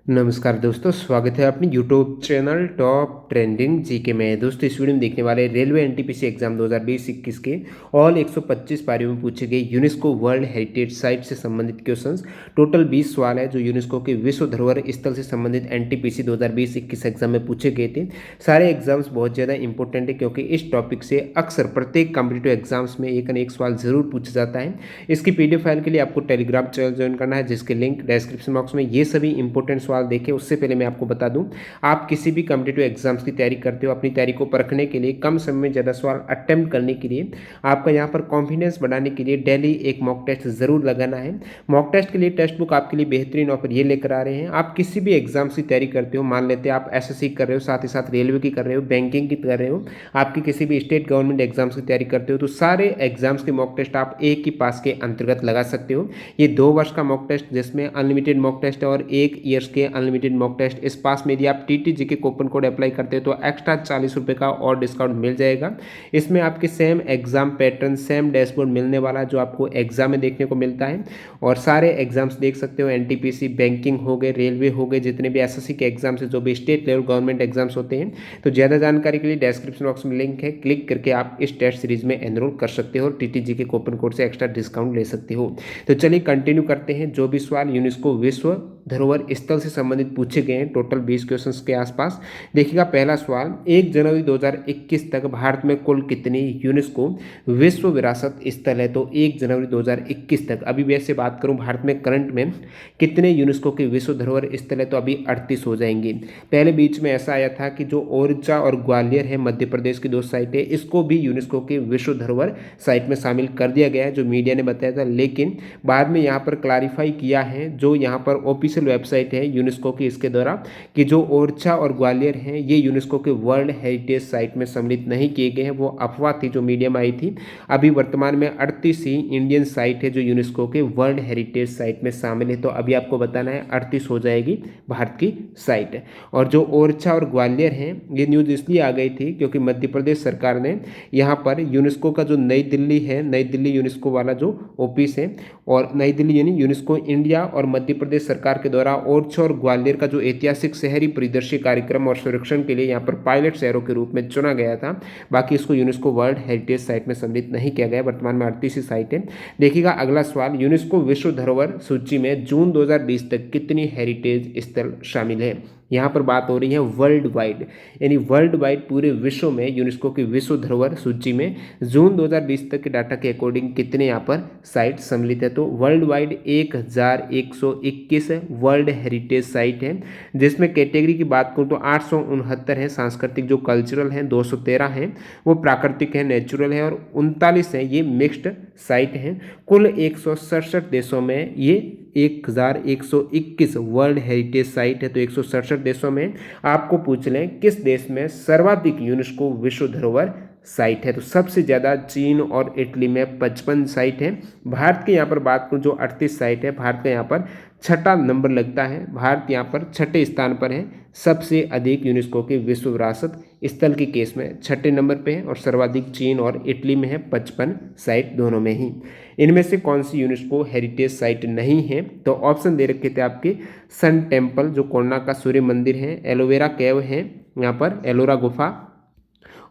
नमस्कार दोस्तों, स्वागत है अपनी YouTube channel top trending GK में। दोस्तों इस वीडियो में देखने वाले रेलवे एनटीपीसी एग्जाम 2020-21 के ऑल 125 पारियों में पूछे गए यूनेस्को वर्ल्ड हेरिटेज साइट से संबंधित क्वेश्चंस। टोटल 20 सवाल है जो यूनेस्को के विश्व धरोहर स्थल से संबंधित एनटीपीसी 2020-21 एग्जाम में पूछे गए थे। सारे एग्जाम्स बहुत ज़्यादा इंपॉर्टेंट है क्योंकि इस टॉपिक से अक्सर प्रत्येक कॉम्पिटिटिव एग्जाम्स में एक न एक सवाल जरूर पूछा जाता है। इसकी पीडीएफ फाइल के लिए आपको टेलीग्राम चैनल ज्वाइन करना है, जिसके लिंक डिस्क्रिप्शन बॉक्स में। ये सभी इंपॉर्टेंट सवाल देखें उससे पहले मैं आपको बता दूं, आप किसी भी कॉम्पिटिटिव एग्जाम्स की तैयारी करते हो, अपनी तैयारी को परखने के लिए, कम समय में ज़्यादा सवाल अटेम्प्ट करने के लिए, आपका यहाँ पर कॉन्फिडेंस बढ़ाने के लिए डेली एक मॉक टेस्ट जरूर लगाना है। मॉक टेस्ट के लिए टेक्स्ट बुक आपके लिए बेहतरीन ऑफर ये लेकर आ रहे हैं। आप किसी भी एग्जाम्स की तैयारी करते हो, मान लेते हैं आप एसएससी कर रहे हो, साथ ही साथ रेलवे की कर रहे हो, बैंकिंग की कर रहे हो, आपकी किसी भी स्टेट गवर्नमेंट एग्जाम्स की तैयारी करते हो, तो सारे एग्जाम्स के मॉक टेस्ट आप एक ही पास के अंतर्गत लगा सकते हो। ये 2 वर्ष का मॉक टेस्ट जिसमें अनलिमिटेड मॉक टेस्ट है और 1 ईयर्स के अनलिमिटेड मॉक टेस्ट। इस पास में यदि आप टीटीजी के कूपन कोड अप्लाई करते हो तो एक्स्ट्रा 40 रुपये का और डिस्काउंट मिल जाएगा। इसमें आपके same exam pattern, same dashboard मिलने वाला जो आपको एग्जाम में देखने को मिलता है। और सारे एग्जाम्स देख सकते हो, एनटीपीसी, बैंकिंग हो गए, रेलवे हो गए, जितने भी एसएससी के एग्जाम्स है, जो भी स्टेट लेवल गवर्नमेंट एग्जाम्स होते हैं। तो ज़्यादा जानकारी के लिए डिस्क्रिप्शन बॉक्स में लिंक है, क्लिक करके आप इस टेस्ट सीरीज में एनरोल कर सकते हो और टीटीजी के कूपन कोड से एक्स्ट्रा डिस्काउंट ले सकते हो। तो चलिए कंटिन्यू करते हैं। जो भी सवाल यूनेस्को विश्व धरोहर स्थल से संबंधित पूछे गए हैं, टोटल 20 क्वेश्चंस के आसपास। देखिएगा पहला सवाल, 1 जनवरी 2021 तक भारत में कुल कितनी यूनेस्को विश्व विरासत स्थल है? तो 1 जनवरी 2021 तक, अभी वैसे बात करूं भारत में करंट में कितने यूनेस्को के विश्व धरोहर स्थल है, तो अभी 38 हो जाएंगे। पहले बीच में ऐसा आया था कि जो ओरछा और ग्वालियर है, मध्य प्रदेश की 2 साइट है, इसको भी यूनेस्को के विश्व धरोहर साइट में शामिल कर दिया गया है, जो मीडिया ने बताया था। लेकिन बाद में यहाँ पर क्लैरिफाई किया है, जो यहाँ पर ऑफिशियल वेबसाइट है यूनेस्को की, इसके द्वारा, कि जो ओरछा और ग्वालियर हैं ये यूनेस्को के वर्ल्ड हेरिटेज साइट में सम्मिलित नहीं किए गए हैं। वो अफवाह थी जो मीडिया में आई थी। अभी वर्तमान में 38 ही इंडियन साइट है जो यूनेस्को के वर्ल्ड हेरिटेज साइट में शामिल है। तो अभी आपको बताना है 38 हो जाएगी भारत की साइट। और जो ओरछा और ग्वालियर हैं, ये न्यूज़ इसलिए आ गई थी क्योंकि मध्य प्रदेश सरकार ने यहाँ पर यूनेस्को का जो नई दिल्ली है, नई दिल्ली यूनेस्को वाला जो ऑफिस है, और नई दिल्ली यानी यूनेस्को इंडिया और मध्य प्रदेश सरकार के द्वारा ओरछा और ग्वालियर का जो ऐतिहासिक शहरी परिदृश्य कार्यक्रम और संरक्षण के लिए यहाँ पर पायलट शहरों के रूप में चुना गया था। बाकी इसको यूनेस्को वर्ल्ड हेरिटेज साइट में सम्मिलित नहीं किया गया। वर्तमान में 38 साइट है। देखिएगा अगला सवाल, यूनेस्को विश्व धरोहर सूची में जून 2020 तक कितनी हेरिटेज स्थल शामिल है? यहाँ पर बात हो रही है वर्ल्ड वाइड, यानी वर्ल्ड वाइड पूरे विश्व में यूनेस्को की विश्व धरोहर सूची में जून 2020 तक के डाटा के अकॉर्डिंग कितने यहाँ पर साइट सम्मिलित है? तो world wide 1121 world heritage site है, जिसमें कैटेगरी की बात करूँ तो 869 है सांस्कृतिक, जो कल्चरल हैं 213 हैं, वो प्राकृतिक है, नेचुरल है, और 39 है ये मिक्स्ड साइट हैं। कुल 167 देशों में ये 1121 वर्ल्ड हेरिटेज साइट है। तो 167 देशों में आपको पूछ लें किस देश में सर्वाधिक यूनेस्को विश्व धरोहर साइट है, तो सबसे ज़्यादा चीन और इटली में 55 साइट है। भारत के यहाँ पर बात करूँ जो 38 साइट है, भारत का यहाँ पर 6ठा नंबर लगता है। भारत यहाँ पर 6ठे स्थान पर है, सबसे अधिक यूनेस्को के विश्व विरासत स्थल के केस में 6ठे नंबर पे है, और सर्वाधिक चीन और इटली में है, 55 साइट दोनों में ही। इनमें से कौन सी यूनेस्को हेरिटेज साइट नहीं है? तो ऑप्शन दे रखे थे आपके, सन टेम्पल जो कोणार्क का सूर्य मंदिर है, एलोवेरा केव है यहाँ पर, एलोरा गुफा,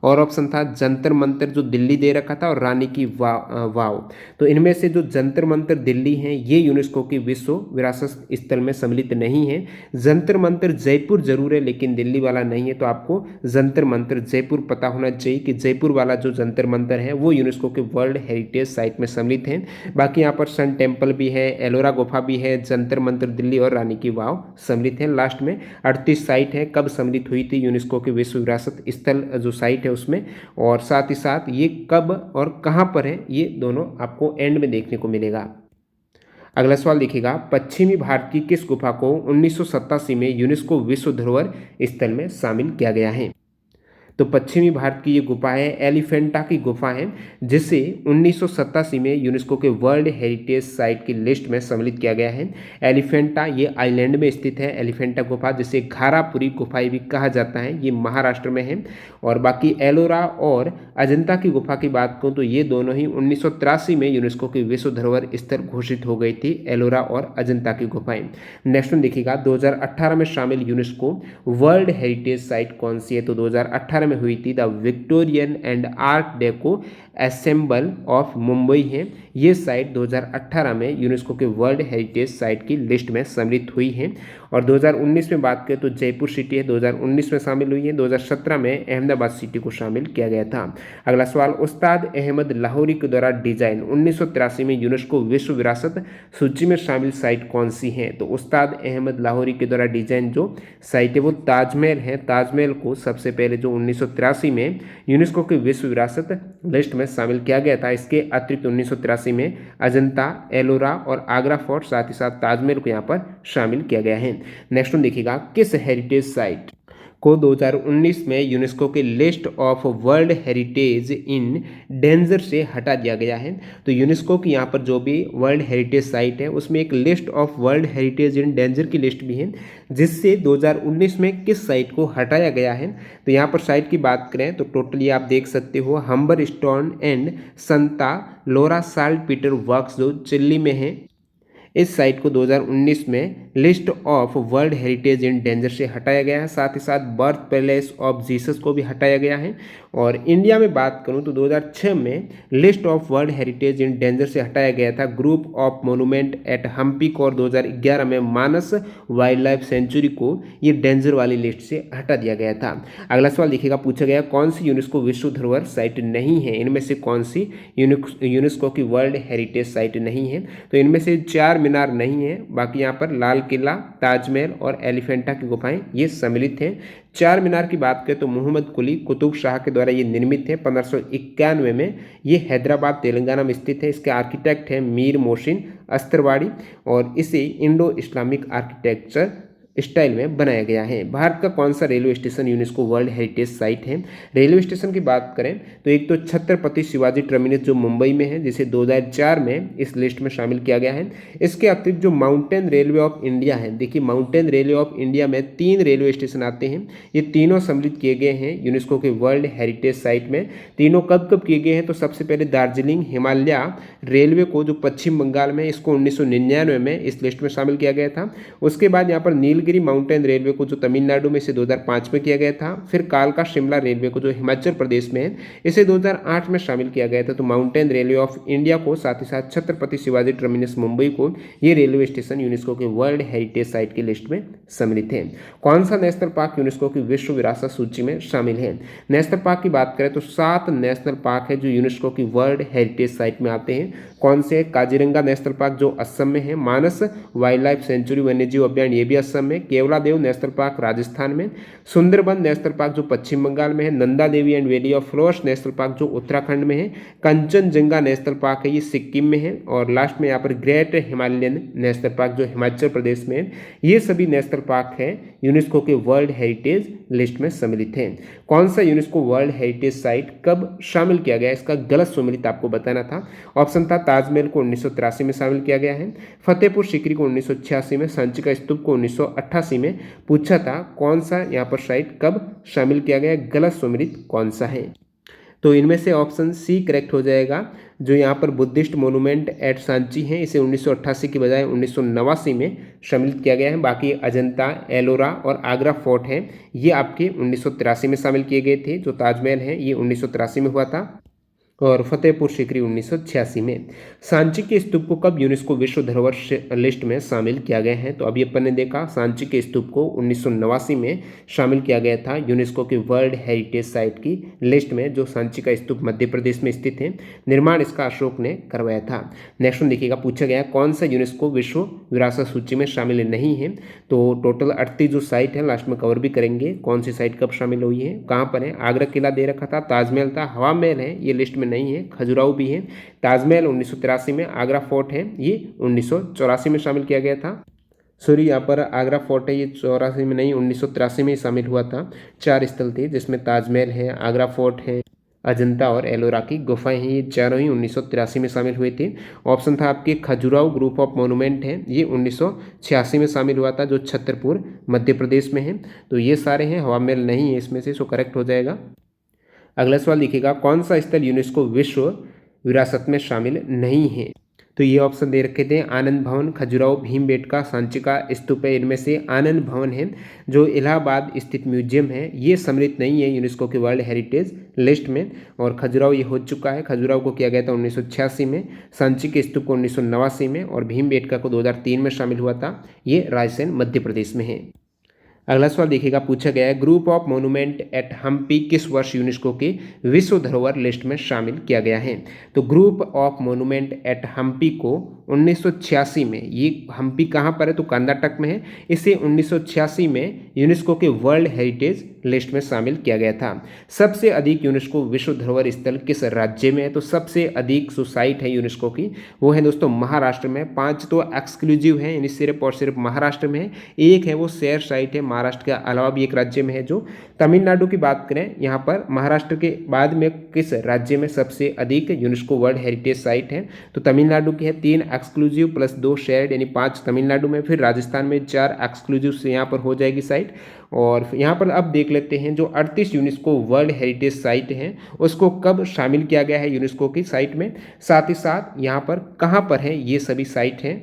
और ऑप्शन था जंतर मंतर जो दिल्ली दे रखा था, और रानी की वाव। तो इनमें से जो जंतर मंतर दिल्ली हैं ये यूनेस्को की विश्व विरासत स्थल में सम्मिलित नहीं है। जंतर मंतर जयपुर जरूर है लेकिन दिल्ली वाला नहीं है। तो आपको जंतर मंतर जयपुर पता होना चाहिए कि जयपुर वाला जो जंतर मंतर है वो यूनेस्को के वर्ल्ड हेरिटेज साइट में सम्मिलित है। बाकी यहाँ पर सन टेम्पल भी है, एलोरा गुफा भी है, जंतर मंतर दिल्ली और रानी की वाव सम्मिलित है। लास्ट में 38 साइट है, कब सम्मिलित हुई थी यूनेस्को के विश्व विरासत स्थल जो साइट है उसमें, और साथ ही साथ ये कब और कहां पर है ये दोनों आपको एंड में देखने को मिलेगा। अगला सवाल देखिएगा, पश्चिमी भारत की किस गुफा को 1987 में यूनेस्को विश्व धरोहर स्थल में शामिल किया गया है? तो पश्चिमी भारत की ये गुफा है एलिफेंटा की गुफा है, जिसे 1987 में यूनेस्को के वर्ल्ड हेरिटेज साइट की लिस्ट में सम्मिलित किया गया है। एलिफेंटा ये आइलैंड में स्थित है। एलिफेंटा गुफा जिसे घारापुरी गुफाएं भी कहा जाता है, ये महाराष्ट्र में है। और बाकी एलोरा और अजंता की गुफा की बात करूँ तो ये दोनों ही 1983 में यूनेस्को की विश्व धरोहर स्थल घोषित हो गई थी, एलोरा और अजंता की गुफाएं। नेक्स्ट वन देखिएगा, 2018 में शामिल यूनेस्को वर्ल्ड हेरिटेज साइट कौन सी है? तो 2018 में हुई थी the Victorian and art deco assemble of Mumbai है। ये साइट 2018 में यूनेस्को के वर्ल्ड हेरिटेज साइट की लिस्ट में सम्मिलित हुई है। और 2019 में बात करें तो जयपुर सिटी है, 2019 में शामिल हुई है। 2017 में अहमदाबाद सिटी को शामिल किया गया था। अगला सवाल, उस्ताद अहमद लाहौरी के द्वारा डिजाइन 1983 में यूनेस्को विश्व विरासत सूची में शामिल साइट कौन सी है? तो उस्ताद अहमद लाहौरी के द्वारा डिजाइन जो साइट है वो ताजमहल है। ताजमहल को सबसे पहले जो 1983 में यूनेस्को की विश्व विरासत लिस्ट में शामिल किया गया था। इसके अतिरिक्त 1983 में अजंता, एलोरा और आगरा फोर्ट साथ ही साथ ताजमहल को यहाँ पर शामिल किया गया है। नेक्स्ट वन देखिएगा, किस हेरिटेज साइट को 2019 में यूनेस्को के list of World Heritage in Danger से हटा दिया गया है? तो यूनेस्को की यहाँ पर जो भी वर्ल्ड हेरिटेज साइट है उसमें एक list of World Heritage in danger की लिस्ट भी है, जिससे 2019 में किस साइट को हटाया गया है? तो यहाँ पर साइट की बात करें तो टोटली आप देख सकते हो Humberstone and Santa Laura Saltpeter Works जो चिल्ली में है, इस साइट को 2019 में List of World Heritage in Danger से हटाया गया है। साथ ही साथ बर्थ पैलेस ऑफ जीसस को भी हटाया गया है। और इंडिया में बात करूं तो 2006 में List of World Heritage in Danger से हटाया गया था group of monument at Hampi को, और 2011 में मानस वाइल्ड लाइफ सेंचुरी को ये डेंजर वाली लिस्ट से हटा दिया गया था। अगला सवाल देखिएगा, पूछा गया कौन सी यूनेस्को विश्व धरोहर साइट नहीं है? इनमें से कौन सी यूनेस्को की वर्ल्ड हेरिटेज साइट नहीं है? तो इनमें से चार मीनार नहीं है, बाकी यहाँ पर लाल किला, ताजमहल और एलिफेंटा की गुफाएं ये सम्मिलित हैं। चार मीनार की बात करें तो मोहम्मद कुली कुतुब शाह के द्वारा ये निर्मित है 1591 में। ये हैदराबाद तेलंगाना में स्थित है। इसके आर्किटेक्ट हैं मीर मोहसिन अस्तरवाड़ी और इसे इंडो इस्लामिक आर्किटेक्चर स्टाइल में बनाया गया है। भारत का कौन सा railway station UNESCO world heritage site है? रेलवे स्टेशन की बात करें तो एक तो छत्रपति शिवाजी टर्मिनस जो मुंबई में है, जिसे 2004 में इस लिस्ट में शामिल किया गया है। इसके अतिरिक्त जो माउंटेन रेलवे ऑफ इंडिया है, देखिए माउंटेन रेलवे ऑफ इंडिया में 3 रेलवे स्टेशन आते हैं। ये तीनों सम्मिलित किए गए हैं यूनेस्को के वर्ल्ड हेरिटेज साइट में। तीनों कब कब किए गए हैं? तो सबसे पहले दार्जिलिंग हिमालय रेलवे को जो पश्चिम बंगाल में, इसको 1999 में इस लिस्ट में शामिल किया गया था। उसके बाद यहाँ पर नीलगिरी माउंटेन रेलवे को जो तमिलनाडु में इसे 2005 में किया गया था। फिर कालका शिमला रेलवे को जो हिमाचल प्रदेश में है, इसे 2008 में शामिल किया गया था। तो माउंटेन रेलवे ऑफ इंडिया को साथ ही साथ छत्रपति शिवाजी टर्मिनस मुंबई को, ये रेलवे स्टेशन यूनेस्को के वर्ल्ड हेरिटेज साइट की लिस्ट में सम्मिलित है। कौन सा नेशनल पार्क यूनेस्को की विश्व विरासत सूची में शामिल है? नेशनल पार्क की बात करें तो 7 नेशनल पार्क है जो यूनेस्को की वर्ल्ड हेरिटेज साइट में आते हैं। कौन से? काजीरंगा नेशनल पार्क जो असम में है, मानस वाइल्ड लाइफ सेंचुरी वन्यजीव अभ्यारण्य ये भी असम में, केवलादेव नेशनल पार्क राजस्थान में, सुंदरबन नेशनल पार्क जो पश्चिम बंगाल में है, Nanda Devi and valley of flowers national park जो उत्तराखंड में है, कंचनजंगा नेशनल पार्क है ये सिक्किम में है, और लास्ट में यहाँ पर ग्रेट हिमालयन नेशनल पार्क जो हिमाचल प्रदेश में है। ये सभी नेशनल पार्क है यूनेस्को के वर्ल्ड हेरिटेज लिस्ट में सम्मिलित है। कौन सा यूनेस्को वर्ल्ड हेरिटेज साइट कब शामिल किया गया? इसका गलत सम्मिलित आपको बताना था। ऑप्शन था ताजमहल को 1983 में शामिल किया गया है, फतेहपुर सीकरी को 1986 में, सांची का स्तूप को 1988 में। पूछा था कौन सा यहाँ पर साइट कब शामिल किया गया, गलत सम्मिलित कौन सा है? तो इनमें से ऑप्शन सी करेक्ट हो जाएगा। जो यहाँ पर बुद्धिस्ट मोनूमेंट एट सांची है, इसे 1988 की बजाय 1989 में शामिल किया गया है। बाकी अजंता, एलोरा और आगरा फोर्ट हैं, ये आपके 1983 में शामिल किए गए थे। जो ताजमहल है ये 1983 में हुआ था, और फतेहपुर सीकरी 1986 में। सांची के स्तूप को कब यूनेस्को विश्व धरोहर लिस्ट में शामिल किया गया है? तो अभी अपन ने देखा सांची के स्तूप को 1989 में शामिल किया गया था यूनेस्को की वर्ल्ड हेरिटेज साइट की लिस्ट में, जो सांची का स्तूप मध्य प्रदेश में स्थित है। निर्माण इसका अशोक ने करवाया था। नेक्स्ट वन देखिएगा, पूछा गया कौन सा यूनेस्को विश्व विरासत सूची में शामिल नहीं है? तो टोटल 38 जो साइट है लास्ट में कवर भी करेंगे, कौन सी साइट कब शामिल हुई है, कहाँ पर है। आगरा किला दे रखा था, ताजमहल था, हवा महल है ये लिस्ट में नहीं है, खजुराहो भी है। ताजमहल 1983 में, आगरा फोर्ट है ये 1984 में शामिल किया गया था। सॉरी, यहाँ पर आगरा फोर्ट है, ये 84 में नहीं 1983 में ही शामिल हुआ था। 4 स्थल थे जिसमें ताजमहल है, आगरा फोर्ट है, अजंता और एलोरा की गुफाएं हैं, ये चारों ही 1983 में शामिल हुए थे। ऑप्शन था आपके खजुराहो ग्रुप ऑफ मोनूमेंट है, ये 1986 में शामिल हुआ था जो छतरपुर मध्य प्रदेश में है। तो ये सारे हैं, हवा महल नहीं है इसमें से, सो करेक्ट हो जाएगा। अगला सवाल लिखिएगा, कौन सा स्थल यूनेस्को विश्व विरासत में शामिल नहीं है? तो ये ऑप्शन दे रखे थे, आनंद भवन, खजुराहो, भीमबेटका, सांची का स्तूप है। इनमें से आनंद भवन है जो इलाहाबाद स्थित म्यूजियम है, ये सम्मिलित नहीं है यूनेस्को के वर्ल्ड हेरिटेज लिस्ट में। और खजुराहो ये हो चुका है, खजुराहो को किया गया था 1986 में, सांची के स्तूप को 1989 में, और भीमबेटका को 2003 में शामिल हुआ था। ये रायसेन मध्य प्रदेश में है। अगला सवाल देखिएगा, पूछा गया है, group of monument at Hampi किस वर्ष यूनेस्को के विश्व धरोहर लिस्ट में शामिल किया गया है? तो group of monument at Hampi को 1986 में, ये हम्पी कहाँ पर है? तो कर्नाटक में है। इसे 1986 में यूनेस्को के वर्ल्ड हेरिटेज लिस्ट में शामिल किया गया था। सबसे अधिक यूनेस्को विश्व धरोहर स्थल किस राज्य में है? तो सबसे अधिक जो साइट है यूनेस्को की वो है दोस्तों महाराष्ट्र में। 5 तो एक्सक्लूसिव है, यानी सिर्फ और सिर्फ महाराष्ट्र में है। एक है वो शेयर साइट है, महाराष्ट्र के अलावा भी एक राज्य में है जो तमिलनाडु की बात करें, यहाँ पर महाराष्ट्र के बाद में किस राज्य में सबसे अधिक यूनेस्को वर्ल्ड हेरिटेज साइट है? तो तमिलनाडु की है। 3 एक्सक्लूसिव प्लस 2 शेयर्ड, यानी 5 तमिलनाडु में, फिर राजस्थान में 4 एक्सक्लूसिव से यहाँ पर हो जाएगी साइट। और यहाँ पर अब देख लेते हैं जो 38 यूनेस्को वर्ल्ड हेरिटेज साइट हैं उसको कब शामिल किया गया है यूनेस्को की साइट में, साथ ही साथ यहाँ पर कहाँ पर है ये सभी साइट हैं।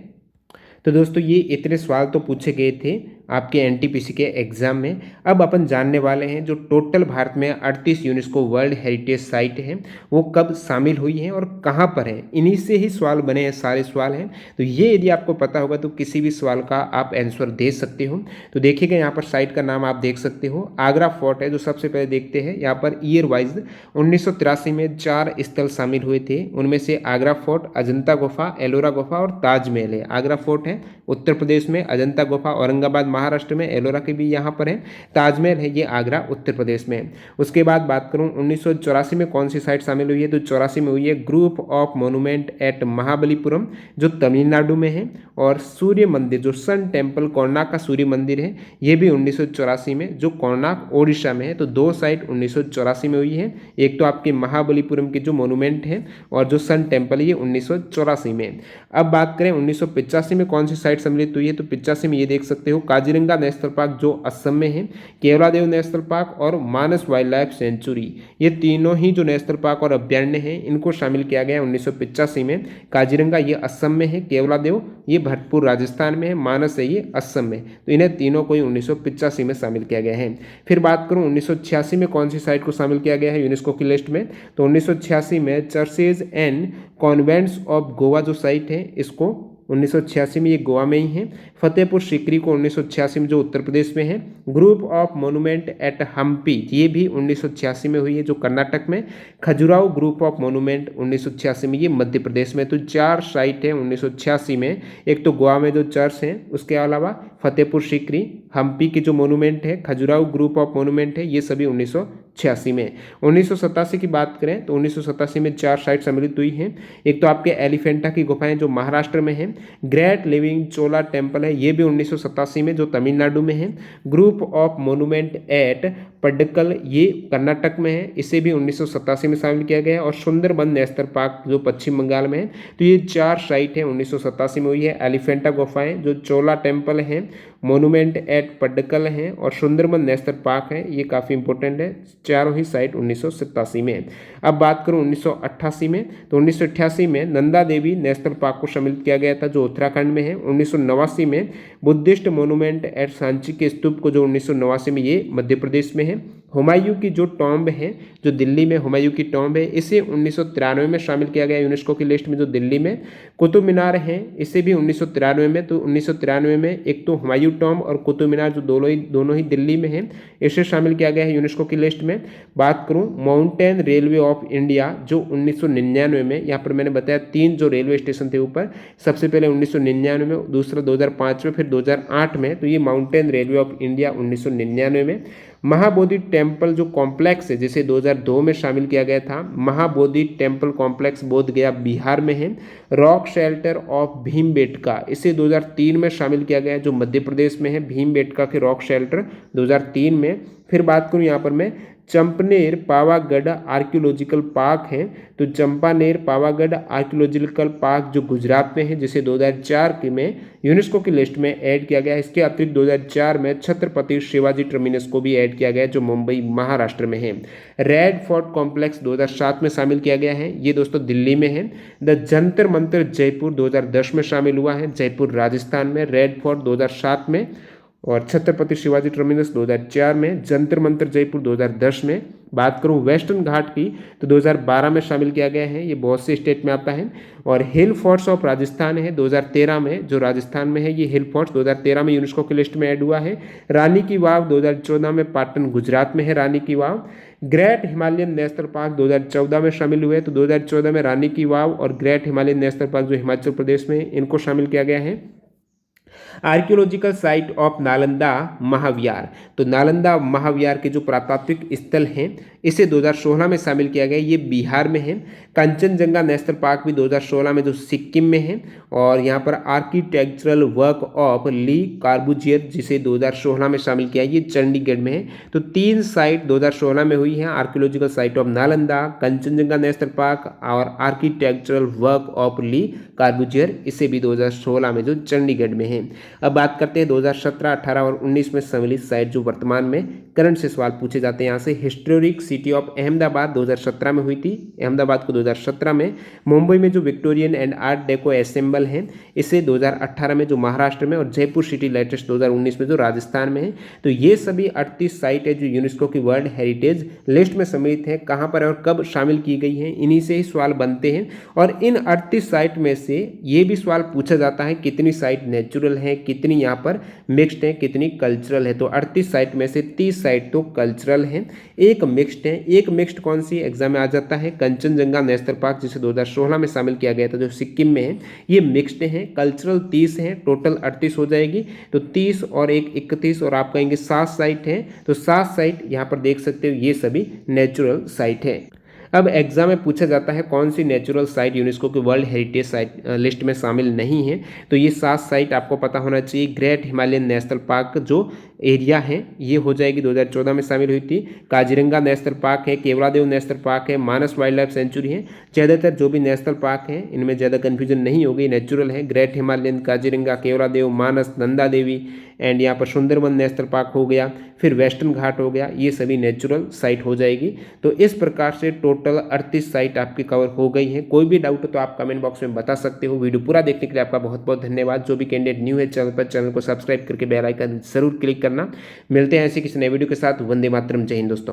तो दोस्तों ये इतने सवाल तो पूछे गए थे आपके एनटीपीसी के एग्जाम में। अब अपन जानने वाले हैं जो टोटल भारत में 38 यूनेस्को वर्ल्ड हेरिटेज साइट हैं वो कब शामिल हुई हैं और कहाँ पर हैं, इन्हीं से ही सवाल बने हैं, सारे सवाल हैं। तो ये यदि आपको पता होगा तो किसी भी सवाल का आप आंसर दे सकते हो। तो देखिएगा यहाँ पर साइट का नाम आप देख सकते हो, आगरा फोर्ट है जो सबसे पहले देखते हैं। यहाँ पर ईयर वाइज 1983 में 4 स्थल शामिल हुए थे, उनमें से आगरा फोर्ट, अजंता गुफा, एलोरा गुफा और ताजमहल है। आगरा फोर्ट है उत्तर प्रदेश में, अजंता गुफा औरंगाबाद महाराष्ट्र में, एलोरा के भी यहाँ पर है, ताजमहल है ये आगरा उत्तर प्रदेश में। उसके बाद बात करूँ 1984 में कौन सी साइट शामिल हुई है? तो 84 में हुई है group of monument at Mahabalipuram जो तमिलनाडु में है, और सूर्य मंदिर जो सन टेम्पल कोणार्क का सूर्य मंदिर है ये भी 1984 में जो कोणार्क ओडिशा में है। तो 2 साइट 1984 में हुई है, एक तो आपके महाबलीपुरम के जो मोनूमेंट है और जो सन टेम्पल ये 1984 में। अब बात करें 1985 में कौन सी साइट सम्मिलित हुई है? तो 85 में ये देख सकते हो, काजीरंगा नेशनल पार्क जो असम में है, केवलादेव नेशनल पार्क और मानस वाइल्ड लाइफ सेंचुरी, ये तीनों ही जो नेशनल पार्क और अभ्यारण्य हैं इनको शामिल किया गया है 1985 में। काजीरंगा ये असम में है, केवलादेव ये भरतपुर राजस्थान में है, मानस है ये असम में। तो इन्हें तीनों को ही 1985 में शामिल किया गया है। फिर बात करूं 1986 में कौन सी साइट को शामिल किया गया है यूनेस्को की लिस्ट में? तो 1986 में churches and convents of Goa जो साइट है इसको 1986 में ये गोवा में ही है। फतेहपुर सीकरी को 1986 में जो उत्तर प्रदेश में है। Group of monument at Hampi ये भी 1986 में हुई है जो कर्नाटक में। खजुराहो ग्रुप ऑफ मोनूमेंट 1986 में ये मध्य प्रदेश में। तो 4 साइट है 1986 में, एक तो गोवा में जो चर्च है, उसके अलावा फतेहपुर सीकरी, हम्पी के जो मोनूमेंट है, खजुराहो ग्रुप ऑफ मोनूमेंट है, ये सभी 1986 में। 1987 की बात करें तो 1987 में 4 साइट सम्मिलित हुई हैं। एक तो आपके एलिफेंटा की गुफाएं जो महाराष्ट्र में है, ग्रेट लिविंग चोला टेम्पल है ये भी 1987 में जो तमिलनाडु में है, ग्रुप ऑफ मोनूमेंट एट पड्डकल ये कर्नाटक में है, इसे भी 1987 में शामिल किया गया है, और सुंदरबन नेशनल पार्क जो पश्चिम बंगाल में है। तो ये 4 साइट है 1987 में हुई है। एलिफेंटा गुफाएं जो चोला टेम्पल है, मोनूमेंट एट पड्डकल हैं और सुंदरबन नेशनल पार्क है, ये काफ़ी इंपॉर्टेंट है। चारों ही साइट 1987 में। अब बात करूं 1988 में तो 1988 में नंदा देवी नेशनल पार्क को शामिल किया गया था जो उत्तराखंड में है। 1989 में बुद्धिस्ट मोनूमेंट एट सांची के स्तूप को जो 1989 में ये मध्य प्रदेश में है। हुमायूं की जो टॉम्ब है जो दिल्ली में हुमायूं की टॉम्ब है इसे 1993 में शामिल किया गया यूनेस्को की लिस्ट में जो दिल्ली में। कुतुब मीनार है इसे भी 1993 में, तो 1993 में एक तो हुमायूं टॉम्ब और कुतुब मीनार जो दोनों ही दिल्ली में है, इसे शामिल किया गया है यूनेस्को की लिस्ट में। बात करूं माउंटेन रेलवे ऑफ इंडिया जो 1999 में, यहाँ पर मैंने बताया 3 जो रेलवे स्टेशन थे ऊपर, सबसे पहले 1999 में, दूसरा 2005 में, फिर 2008 में, तो ये माउंटेन रेलवे ऑफ इंडिया 1999 में। महाबोधि टेम्पल जो कॉम्प्लेक्स है जिसे 2002 में शामिल किया गया था, महाबोधि टेम्पल कॉम्प्लेक्स बोध गया बिहार में है। रॉक शेल्टर ऑफ भीमबेटका इसे 2003 में शामिल किया गया है जो मध्य प्रदेश में है, भीमबेटका के रॉक शेल्टर 2003 में। फिर बात करूं यहाँ पर मैं चंपनेर पावागढ़ आर्कियोलॉजिकल पार्क है, तो चंपानेर पावागढ़ आर्कियोलॉजिकल पार्क जो गुजरात में है जिसे 2004 के में यूनेस्को की लिस्ट में ऐड किया गया है। इसके अतिरिक्त 2004 में छत्रपति शिवाजी टर्मिनस को भी ऐड किया गया है जो मुंबई महाराष्ट्र में है। रेड फोर्ट कॉम्प्लेक्स 2007 में शामिल किया गया है, ये दोस्तों दिल्ली में है। द जंतर मंतर जयपुर 2010 में शामिल हुआ है, जयपुर राजस्थान में। रेड फोर्ट 2007 में और छत्रपति शिवाजी टर्मिनस 2004 में, जंतर मंतर जयपुर 2010 में। बात करूं वेस्टर्न घाट की तो 2012 में शामिल किया गया है, ये बहुत से स्टेट में आता है। और हिल फोर्ट्स ऑफ राजस्थान है 2013 में, जो राजस्थान में है, ये हिल फोर्ट्स 2013 में यूनेस्को की लिस्ट में ऐड हुआ है। रानी की वाव 2014 में पाटन गुजरात में है रानी की वाव। ग्रेट हिमालयन नेशनल पार्क 2014 में शामिल हुए, तो 2014 में रानी की वाव और ग्रेट हिमालयन नेशनल पार्क जो हिमाचल प्रदेश में, इनको शामिल किया गया है। आर्कियोलॉजिकल साइट ऑफ नालंदा महाविहार, तो नालंदा महाविहार के जो पुरातात्विक स्थल हैं इसे 2016 में शामिल किया गया, ये बिहार में है। कंचनजंगा नेशनल पार्क भी 2016 में जो सिक्किम में है। और यहाँ पर आर्किटेक्चरल वर्क ऑफ ली कार्बूजियर जिसे 2016 में शामिल किया, ये चंडीगढ़ में है। तो 3 साइट 2016 में हुई है, archaeological site of Nalanda, Kanchenjunga national park और आर्किटेक्चरल वर्क ऑफ ली कार्बूजियर, इसे भी 2016 में जो चंडीगढ़ में है। अब बात करते हैं 2017, 18 और 19 में सम्मिलित साइट जो वर्तमान में करंट से सवाल पूछे जाते हैं यहाँ से। हिस्टोरिक सिटी ऑफ अहमदाबाद 2017 में हुई थी, अहमदाबाद को 2017 में। मुंबई में जो Victorian and art deco assemble है, इसे 2018 में जो महाराष्ट्र में। और जयपुर सिटी लेटेस्ट 2019 में जो राजस्थान में है। तो ये सभी 38 साइट है जो यूनेस्को की वर्ल्ड हेरिटेज लिस्ट में सम्मिलित है। कहाँ पर और कब शामिल की गई है, इन्हीं से ही सवाल बनते हैं। और इन 38 साइट में से ये भी सवाल पूछा जाता है कितनी साइट नेचुरल है, कितनी यहाँ पर मिक्स्ड है, कितनी कल्चरल है। तो 38 साइट में से 30 साइट तो कल्चरल है, एक मिक्स्ड है। एक मिक्स्ड कौन सी एग्जाम में आ जाता है, कंचनजंगा नेशनल पार्क जिसे 2016 में शामिल किया गया था जो सिक्किम में है, ये मिक्स्ड है। कल्चरल 30 है, टोटल 38 हो जाएगी। तो 30 और 1 31 और आप कहेंगे 7 साइट है। तो 7 साइट यहाँ पर देख सकते हो, ये सभी नेचुरल साइट है। अब एग्जाम में पूछा जाता है कौन सी नेचुरल साइट यूनेस्को के वर्ल्ड हेरिटेज साइट लिस्ट में शामिल नहीं है। तो ये 7 साइट आपको पता होना चाहिए। ग्रेट हिमालयन नेशनल पार्क जो एरिया है, ये हो जाएगी 2014 में शामिल हुई थी। काजीरंगा नेशनल पार्क है, केवलादेव नेशनल पार्क है, मानस वाइल्ड लाइफ सेंचुरी है। ज़्यादातर जो भी नेशनल पार्क है इनमें ज़्यादा कन्फ्यूजन नहीं होगी, नेचुरल है। Great Himalayan, Kaziranga, Keoladeo, Manas, Nanda Devi and यहाँ पर सुंदरबन नेशनल पार्क हो गया, फिर वेस्टर्न घाट हो गया, ये सभी नेचुरल साइट हो जाएगी। तो इस प्रकार से टोटल 38 साइट आपकी कवर हो गई है। कोई भी डाउट हो तो आप कमेंट बॉक्स में बता सकते हो। वीडियो पूरा देखने के लिए आपका बहुत बहुत धन्यवाद। जो भी कैंडिडेट न्यू है चैनल पर, चैनल को सब्सक्राइब करके बेल आइकन जरूर क्लिक करना। मिलते हैं ऐसे किसी नए वीडियो के साथ। वंदे मातरम, जय हिंद दोस्तों।